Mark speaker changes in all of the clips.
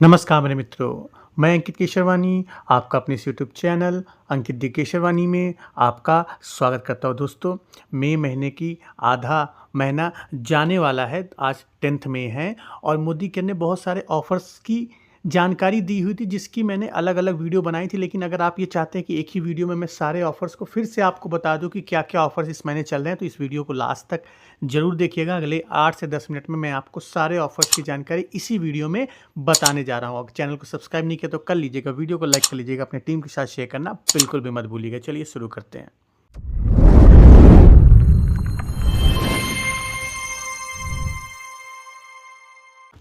Speaker 1: नमस्कार मेरे मित्रों, मैं अंकित केशरवानी आपका अपने इस यूट्यूब चैनल अंकित डी केशरवानी में आपका स्वागत करता हूँ। दोस्तों, मई महीने की आधा महीना जाने वाला है, आज 10th मई है और मोदी केयर ने बहुत सारे ऑफ़र्स की जानकारी दी हुई थी जिसकी मैंने अलग-अलग वीडियो बनाई थी। लेकिन अगर आप ये चाहते हैं कि एक ही वीडियो में मैं सारे ऑफ़र्स को फिर से आपको बता दूँ कि क्या-क्या ऑफ़र्स इस महीने चल रहे हैं, तो इस वीडियो को लास्ट तक ज़रूर देखिएगा। अगले 8 से 10 मिनट में मैं आपको सारे ऑफ़र्स की जानकारी इसी वीडियो में बताने जा रहा हूँ। अगर चैनल को सब्सक्राइब नहीं किया तो कर लीजिएगा, वीडियो को लाइक कर लीजिएगा, अपनी टीम के साथ शेयर करना बिल्कुल भी मत भूलिएगा। चलिए शुरू करते हैं।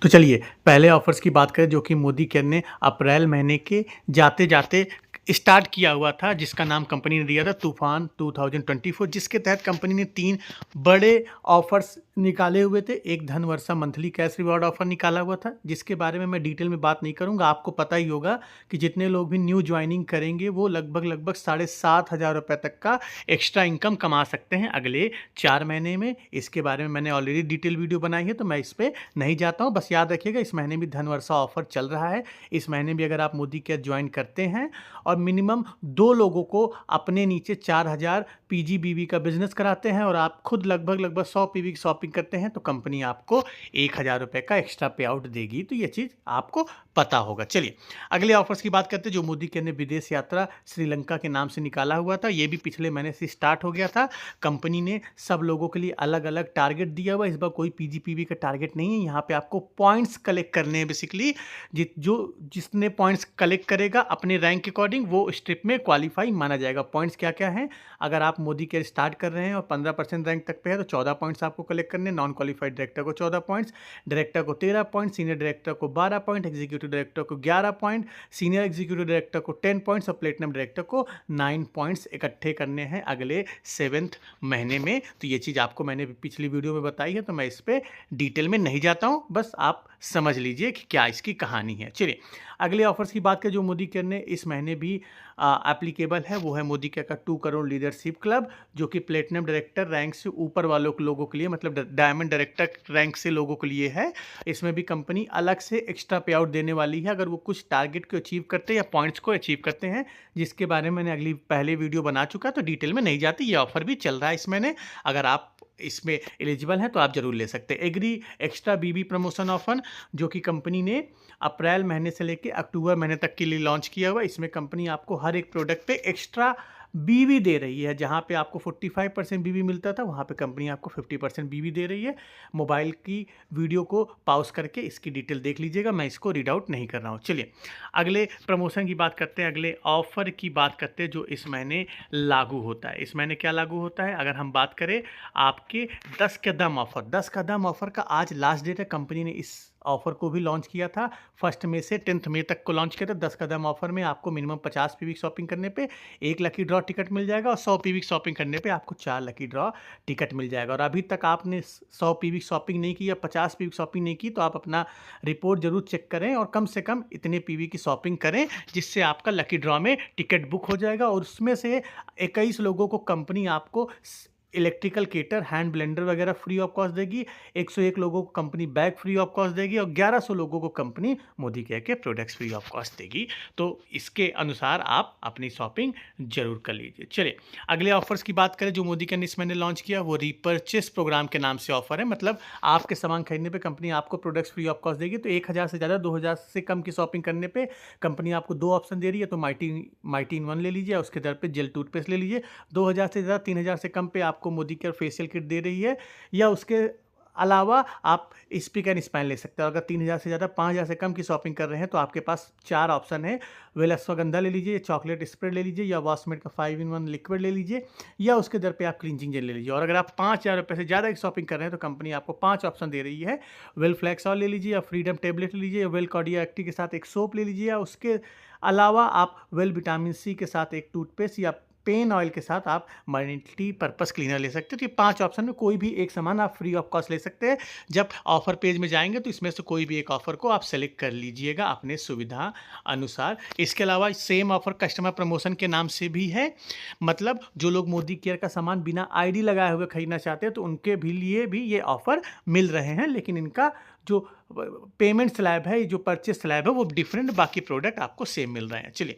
Speaker 1: तो चलिए पहले ऑफ़र्स की बात करें जो कि मोदी केयर ने अप्रैल महीने के जाते-जाते स्टार्ट किया हुआ था, जिसका नाम कंपनी ने दिया था तूफ़ान 2024, जिसके तहत कंपनी ने 3 बड़े ऑफ़र्स निकाले हुए थे। एक Dhanvarsha monthly cash reward offer निकाला हुआ था, जिसके बारे में मैं डिटेल में बात नहीं करूँगा। आपको पता ही होगा कि जितने लोग भी न्यू जॉइनिंग करेंगे वो लगभग 7,500 रुपए तक का एक्स्ट्रा इनकम कमा सकते हैं अगले 4 महीने में। इसके बारे में मैंने ऑलरेडी डिटेल वीडियो बनाई है, तो मैं इस पे नहीं जाता हूँ। बस याद रखिएगा इस महीने भी धनवर्षा ऑफ़र चल रहा है। इस महीने भी अगर आप मोदी केयर ज्वाइन करते हैं और मिनिमम 2 लोगों को अपने नीचे 4,000 पीजीबीवी का बिज़नेस कराते हैं और आप खुद लगभग 100 पीवी की शॉपिंग करते हैं, तो कंपनी आपको 1,000 रुपए का एक्स्ट्रा पे आउट देगी। तो ये चीज़ आपको पता होगा। चलिए अगले ऑफ़र्स की बात करते हैं जो मोदी केयर ने विदेश यात्रा श्रीलंका के नाम से निकाला हुआ था। ये भी पिछले महीने से स्टार्ट हो गया था। कंपनी ने सब लोगों के लिए अलग-अलग टारगेट दिया हुआ है। इस बार कोई पीजीपीवी का टारगेट नहीं है। यहाँ पे आपको पॉइंट्स कलेक्ट करने हैं बेसिकली। जिसने पॉइंट्स कलेक्ट करेगा अपने रैंक के अकॉर्डिंग वो इस ट्रिप में क्वालीफाई माना जाएगा। पॉइंट्स क्या-क्या हैं? अगर आप मोदी केयर स्टार्ट कर रहे हैं और 15% रैंक तक पे है तो 14 पॉइंट्स आपको कलेक्ट करने हैं। नॉन क्वालीफाइड डायरेक्टर को 14 पॉइंट्स, डायरेक्टर को 13 पॉइंट, सीनियर डायरेक्टर को 12 पॉइंट, एग्जीक्यूटिव डायरेक्टर को 11 पॉइंट, सीनियर एग्जीक्यूटिव डायरेक्टर को 10 पॉइंट्स और प्लेटिनम डायरेक्टर को 9 पॉइंट्स इकट्ठे करने हैं अगले 7th महीने में। तो ये चीज़ आपको मैंने पिछली वीडियो में बताई है, तो मैं इस पे डिटेल में नहीं जाता हूँ, बस आप समझ लीजिए कि क्या इसकी कहानी है। चलिए अगले ऑफ़र्स की बात करें जो मोदी केयर ने इस महीने भी एप्लीकेबल है, वो है मोदी केयर का 2 करोड़ लीडरशिप क्लब, जो कि प्लेटिनम डायरेक्टर रैंक से ऊपर वालों के लोगों के लिए, मतलब डायमंड डायरेक्टर रैंक से लोगों के लिए है। इसमें भी कंपनी अलग से एक्स्ट्रा पे आउट देने वाली है अगर वो कुछ टारगेट को अचीव करते हैं या पॉइंट्स को अचीव करते हैं, जिसके बारे में मैंने पहले वीडियो बना चुका है, तो डिटेल में नहीं जाती। ये ऑफ़र भी चल रहा है इस महीने। अगर आप इसमें एलिजिबल हैं तो आप ज़रूर ले सकते हैं। एग्री एक्स्ट्रा बीबी प्रमोशन ऑफ़र जो कि कंपनी ने अप्रैल महीने से लेके अक्टूबर महीने तक के लिए लॉन्च किया हुआ है। इसमें कंपनी आपको हर एक प्रोडक्ट पे एक्स्ट्रा बीवी दे रही है। जहाँ पे आपको 45% बीवी मिलता था, वहाँ पे कंपनी आपको 50% बीवी दे रही है। मोबाइल की वीडियो को पॉज़ करके इसकी डिटेल देख लीजिएगा, मैं इसको रीड आउट नहीं कर रहा हूँ। चलिए अगले प्रमोशन की बात करते हैं, अगले ऑफ़र की बात करते हैं जो इस महीने लागू होता है। इस महीने क्या लागू होता है? अगर हम बात करें आपके 10 कदम ऑफ़र, 10 कदम ऑफ़र का आज लास्ट डेट है। कंपनी ने इस ऑफ़र को भी लॉन्च किया था 1 मई से 10 मई तक को लॉन्च किया था। 10 कदम ऑफ़र में आपको मिनिमम 50 पीवी शॉपिंग करने पे 1 लकी ड्रॉ टिकट मिल जाएगा और 100 पीवी शॉपिंग करने पे आपको 4 लकी ड्रॉ टिकट मिल जाएगा। और अभी तक आपने 100 पीवी शॉपिंग नहीं की या 50 पीवी शॉपिंग नहीं की तो आप अपना रिपोर्ट ज़रूर चेक करें और कम से कम इतने पीवी की शॉपिंग करें, जिससे आपका लकी ड्रॉ में टिकट बुक हो जाएगा। और उसमें से 21 लोगों को कंपनी आपको इलेक्ट्रिकल केटर, हैंड ब्लेंडर वगैरह फ्री ऑफ कॉस्ट देगी। 101 लोगों को company bag free of cost देगी और 1100 लोगों को कंपनी मोदी केयर के प्रोडक्ट्स फ्री ऑफ कॉस्ट देगी। तो इसके अनुसार आप अपनी शॉपिंग जरूर कर लीजिए। चलिए अगले ऑफर्स की बात करें जो मोदी केयर ने इस महीने लॉन्च किया, वो रीपर्चेस प्रोग्राम के नाम से ऑफर है। मतलब आपके सामान खरीदने पर कंपनी आपको प्रोडक्ट्स फ्री ऑफ कॉस्ट देगी। तो 1,000 से ज़्यादा 2,000 से कम की शॉपिंग करने पर कंपनी आपको 2 ऑप्शन दे रही है। तो माइटी इन 1 ले लीजिए, उसके दर पर जेल टूथपेस्ट ले लीजिए। 2,000 से ज़्यादा 3,000 से कम पे आपको मोदी केयर फेशियल किट दे रही है, या उसके अलावा आप स्पीक एंड स्पाइन ले सकते हो। अगर 3,000 से ज़्यादा 5,000 से कम की शॉपिंग कर रहे हैं तो आपके पास 4 ऑप्शन है। वेल अश्वगंधा ले लीजिए, चॉकलेट स्प्रेड ले लीजिए, या वॉशमेट का 5 in 1 लिक्विड ले लीजिए, या उसके दर पे आप क्लींजिंग जेल ले लीजिए। और अगर आप 5,000 रुपये से ज़्यादा की शॉपिंग कर रहे हैं तो कंपनी आपको 5 ऑप्शन दे रही है। वेल फ्लैक्सॉल ले लीजिए, या फ्रीडम टेबलेट ले लीजिए, या वेल कार्डिया एक्टिव के साथ एक सोप ले लीजिए, या उसके अलावा आप वेल विटामिन सी के साथ एक टूथपेस्ट, या पेन ऑयल के साथ आप मल्टीपर्पज़ क्लीनर ले सकते हो। तो ये 5 ऑप्शन में कोई भी एक सामान आप फ्री ऑफ कॉस्ट ले सकते हैं। जब ऑफ़र पेज में जाएँगे तो इसमें से कोई भी एक ऑफ़र को आप सेलेक्ट कर लीजिएगा अपने सुविधा अनुसार। इसके अलावा सेम ऑफ़र कस्टमर प्रमोशन के नाम से भी है। मतलब जो लोग मोदी केयर का सामान बिना आईडी लगाए हुए खरीदना चाहते हैं तो उनके भी लिए भी ये ऑफ़र मिल रहे हैं। लेकिन इनका जो पेमेंट स्लैब है, जो परचेस स्लैब है वो डिफरेंट, बाकी प्रोडक्ट आपको सेम मिल रहे हैं। चलिए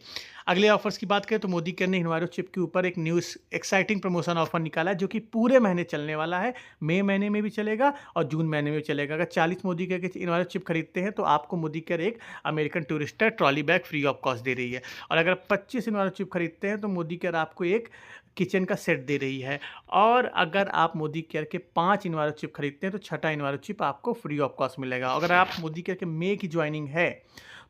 Speaker 1: अगले ऑफर्स की बात करें तो मोदी केयर ने इन्वायरो चिप के ऊपर एक न्यू एक्साइटिंग प्रमोशन ऑफर निकाला है जो कि पूरे महीने चलने वाला है। मई महीने में भी चलेगा और जून महीने में भी चलेगा। अगर 40 मोदी केयर के इन्वायरो चिप खरीदते हैं तो आपको मोदी केयर एक American Tourister trolley bag free of cost दे रही है। और अगर 25 इन्वायरो चिप खरीदते हैं तो मोदी केयर आपको एक किचन का सेट दे रही है। और अगर आप मोदी केयर के 5 इन्वायरो चिप खरीदते हैं तो छठा इन्वायरो चिप आपको फ्री ऑफ कॉस्ट मिलेगा। अगर आप मोदी केयर के मई की ज्वाइनिंग है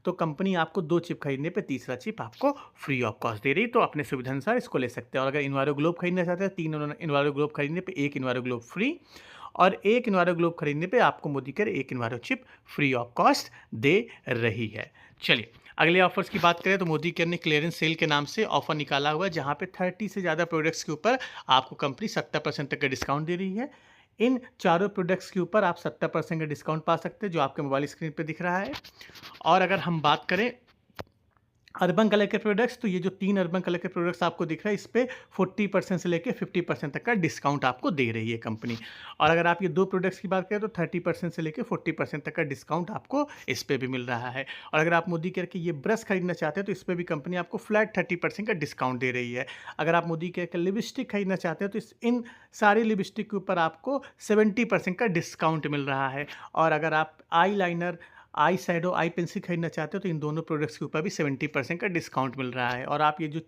Speaker 1: तो कंपनी आपको 2 चिप खरीदने पे तीसरा चिप आपको फ्री ऑफ कॉस्ट दे रही, तो अपने सुविधा अनुसार इसको ले सकते हैं। और अगर इन्वायरो ग्लोब खरीदना चाहते हैं, 3 इन्वायरो ग्लोब खरीदने पे 1 इन्वायरो ग्लोब फ्री, और 1 इन्वायरो ग्लोब खरीदने पे आपको Modicare 1 enviro chip free of cost दे रही है। चलिए अगले ऑफर्स की बात करें तो मोदी केयर ने क्लियरेंस सेल के नाम से ऑफर निकाला हुआ है जहां पे 30 से ज़्यादा प्रोडक्ट्स के ऊपर आपको कंपनी 70% तक का डिस्काउंट दे रही है। इन चारों प्रोडक्ट्स के ऊपर आप 70% का डिस्काउंट पा सकते हैं जो आपके मोबाइल स्क्रीन पे दिख रहा है। और अगर हम बात करें अर्बन कलर के प्रोडक्ट्स, तो ये जो 3 अर्बन कलर के प्रोडक्ट्स आपको दिख रहा है इस पे 40% से लेके 50% तक का डिस्काउंट आपको दे रही है कंपनी। और अगर आप ये 2 प्रोडक्ट्स की बात करें तो 30% से लेके 40% तक का डिस्काउंट आपको इस पे भी मिल रहा है। और अगर आप मोदी केयर के ये ब्रश खरीदना चाहते हैं तो इस पर भी कंपनी आपको फ्लैट 30% का डिस्काउंट दे रही है। अगर आप मोदी केयर का लिपस्टिक खरीदना चाहते हैं तो इन सारी लिपस्टिक के ऊपर आपको 70% का डिस्काउंट मिल रहा है। और अगर आप आई लाइनर, आई शैडो, आई पेंसिल खरीदना चाहते हो तो इन दोनों प्रोडक्ट्स के ऊपर भी 70% का डिस्काउंट मिल रहा है। और आप ये जो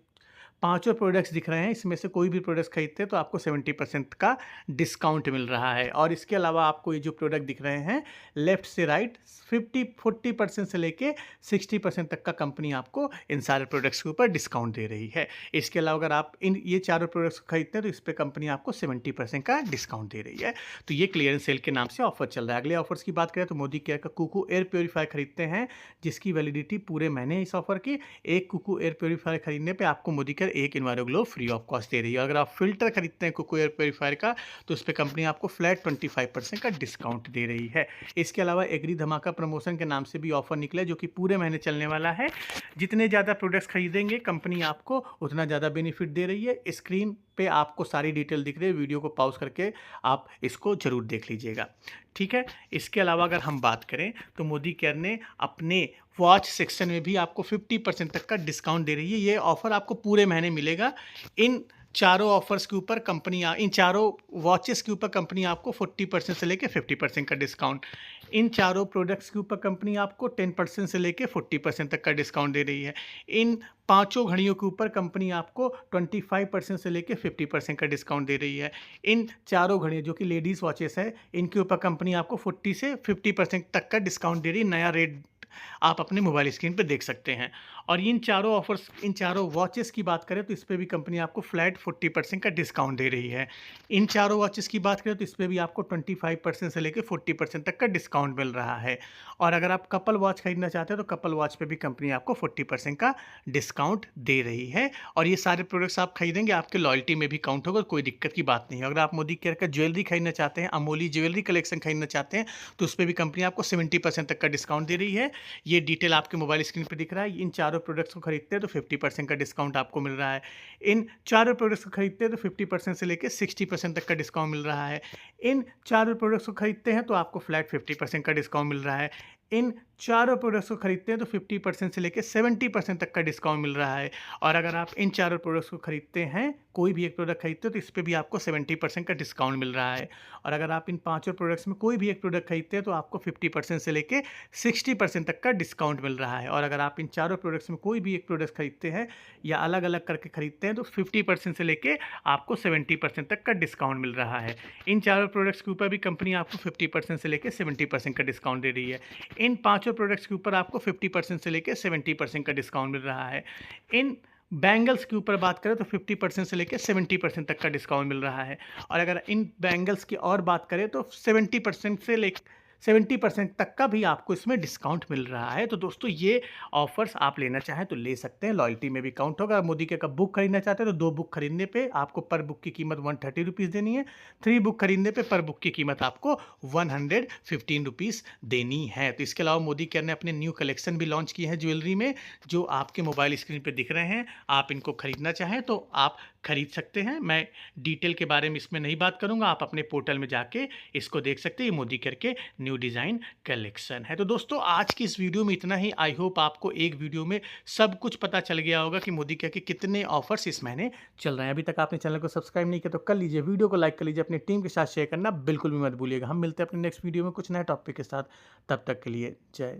Speaker 1: पांचों प्रोडक्ट्स दिख रहे हैं इसमें से कोई भी प्रोडक्ट्स खरीदते हैं तो आपको 70% का डिस्काउंट मिल रहा है। और इसके अलावा आपको ये जो प्रोडक्ट दिख रहे हैं लेफ्ट से राइट 40% से लेके 60% तक का कंपनी आपको इन सारे प्रोडक्ट्स के ऊपर डिस्काउंट दे रही है। इसके अलावा अगर आप ये चारों प्रोडक्ट्स खरीदते हैं तो इस पर कंपनी आपको 70% का डिस्काउंट दे रही है। तो ये क्लियरेंस सेल के नाम से ऑफर चल रहा है। अगले ऑफर्स की बात करें तो मोदी केयर का कुकू एयर प्योरीफायर खरीदते हैं जिसकी वैलिडिटी पूरे महीने है इस ऑफर की। एक कुकू एयर प्योरीफायर खरीदने पर आपको Modicare 1 enviro globe free of cost दे रही है। अगर आप फिल्टर खरीदते हैं कुकू एयर प्योरीफायर का तो उस पर कंपनी आपको फ्लैट 25% का डिस्काउंट दे रही है। इसके अलावा एग्री धमाका प्रमोशन के नाम से भी ऑफर निकला जो कि पूरे महीने चलने वाला है। जितने ज़्यादा प्रोडक्ट्स खरीदेंगे कंपनी आपको उतना ज़्यादा बेनिफिट दे रही है। स्क्रीन पे आपको सारी डिटेल दिख रही है, वीडियो को पॉज करके आप इसको ज़रूर देख लीजिएगा, ठीक है। इसके अलावा अगर हम बात करें तो मोदी केयर ने अपने वॉच सेक्शन में भी आपको 50% तक का डिस्काउंट दे रही है। ये ऑफर आपको पूरे महीने मिलेगा। इन चारों ऑफर्स के ऊपर कंपनी, इन चारों वॉचेस के ऊपर कंपनी आपको 40% से लेके 50% का डिस्काउंट, इन चारों प्रोडक्ट्स के ऊपर कंपनी आपको 10% से लेके 40% तक का डिस्काउंट दे रही है। इन पांचों घड़ियों के ऊपर कंपनी आपको 25% से लेके 50% का डिस्काउंट दे रही है। इन चारों घड़ियाँ जो कि लेडीज़ वॉचेस है इनके ऊपर कंपनी आपको 40 से 50% तक का डिस्काउंट दे रही है। नया रेट आप अपने मोबाइल स्क्रीन पे देख सकते हैं। और इन चारों ऑफर्स, इन चारों वॉचेस की बात करें तो इस पर भी कंपनी आपको फ्लैट 40% का डिस्काउंट दे रही है। इन चारों वॉचेस की बात करें तो इस पर भी आपको 25% से लेकर 40% तक का डिस्काउंट मिल रहा है। और अगर आप कपल वॉच खरीदना चाहते हैं तो कपल वॉच पे भी कंपनी आपको 40% का डिस्काउंट दे रही है। और ये सारे प्रोडक्ट्स आप खरीदेंगे आपके लॉयल्टी में भी काउंट होगा, कोई दिक्कत की बात नहीं है। अगर आप मोदी केयर का ज्वेलरी खरीदना चाहते हैं, अमोली ज्वेलरी कलेक्शन खरीदना चाहते हैं तो उस पर भी कंपनी आपको 70% तक का डिस्काउंट दे रही है। ये डिटेल आपके मोबाइल स्क्रीन पर दिख रहा है। इन चारों प्रोडक्ट्स को खरीदते हैं तो 50% का डिस्काउंट आपको मिल रहा है। इन चारों प्रोडक्ट्स को खरीदते हैं तो 50% से लेकर 60% तक का डिस्काउंट मिल रहा है। इन चारों प्रोडक्ट्स को खरीदते हैं तो आपको फ्लैट 50% का डिस्काउंट मिल रहा है। इन चारों प्रोडक्ट्स को खरीदते हैं तो 50% से लेकर 70% तक का डिस्काउंट मिल रहा है। और अगर आप इन चारों प्रोडक्ट्स को खरीदते हैं, कोई भी एक प्रोडक्ट खरीदते हो तो इस पर भी आपको 70% का डिस्काउंट मिल रहा है। और अगर आप इन पांचों प्रोडक्ट्स में कोई भी एक प्रोडक्ट खरीदते हैं तो आपको 50% से लेकर 60% तक का डिस्काउंट मिल रहा है। और अगर आप इन चारों प्रोडक्ट्स में कोई भी एक प्रोडक्ट खरीदते हैं या अलग अलग करके खरीदते हैं तो 50% से लेकर आपको 70% तक का डिस्काउंट मिल रहा है। इन चारों प्रोडक्ट्स के ऊपर भी कंपनी आपको 50% से लेकर 70% का डिस्काउंट दे रही है। इन पांचों प्रोडक्ट्स के ऊपर आपको 50% से लेकर 70% का डिस्काउंट मिल रहा है। इन बैंगल्स के ऊपर बात करें तो 50% से लेकर 70% तक का डिस्काउंट मिल रहा है। और अगर इन बैंगल्स की और बात करें तो 70% से लेकर 70% तक का भी आपको इसमें डिस्काउंट मिल रहा है। तो दोस्तों ये ऑफर्स आप लेना चाहें तो ले सकते हैं, लॉयल्टी में भी काउंट होगा। मोदी के का बुक खरीदना चाहते हैं तो 2 बुक खरीदने पे आपको पर बुक की कीमत 130 रुपीज़ देनी है। 3 बुक खरीदने पे पर बुक की कीमत आपको 115 रुपीज़ देनी है। तो इसके अलावा मोदी केयर ने अपने न्यू कलेक्शन भी लॉन्च किए हैं ज्वेलरी में, जो आपके मोबाइल स्क्रीन पर दिख रहे हैं। आप इनको खरीदना चाहें तो आप खरीद सकते हैं। मैं डिटेल के बारे में इसमें नहीं बात करूँगा, आप अपने पोर्टल में जाके इसको देख सकते हैं। ये मोदी केयर के न्यू डिज़ाइन कलेक्शन है। तो दोस्तों आज की इस वीडियो में इतना ही। आई होप आपको एक वीडियो में सब कुछ पता चल गया होगा कि मोदी केयर के कितने ऑफर्स इस महीने चल रहे हैं। अभी तक आपने चैनल को सब्सक्राइब नहीं किया तो कर लीजिए, वीडियो को लाइक कर लीजिए, अपनी टीम के साथ शेयर करना बिल्कुल भी मत भूलिएगा। हम मिलते हैं अपने नेक्स्ट वीडियो में कुछ नए टॉपिक के साथ। तब तक के लिए जय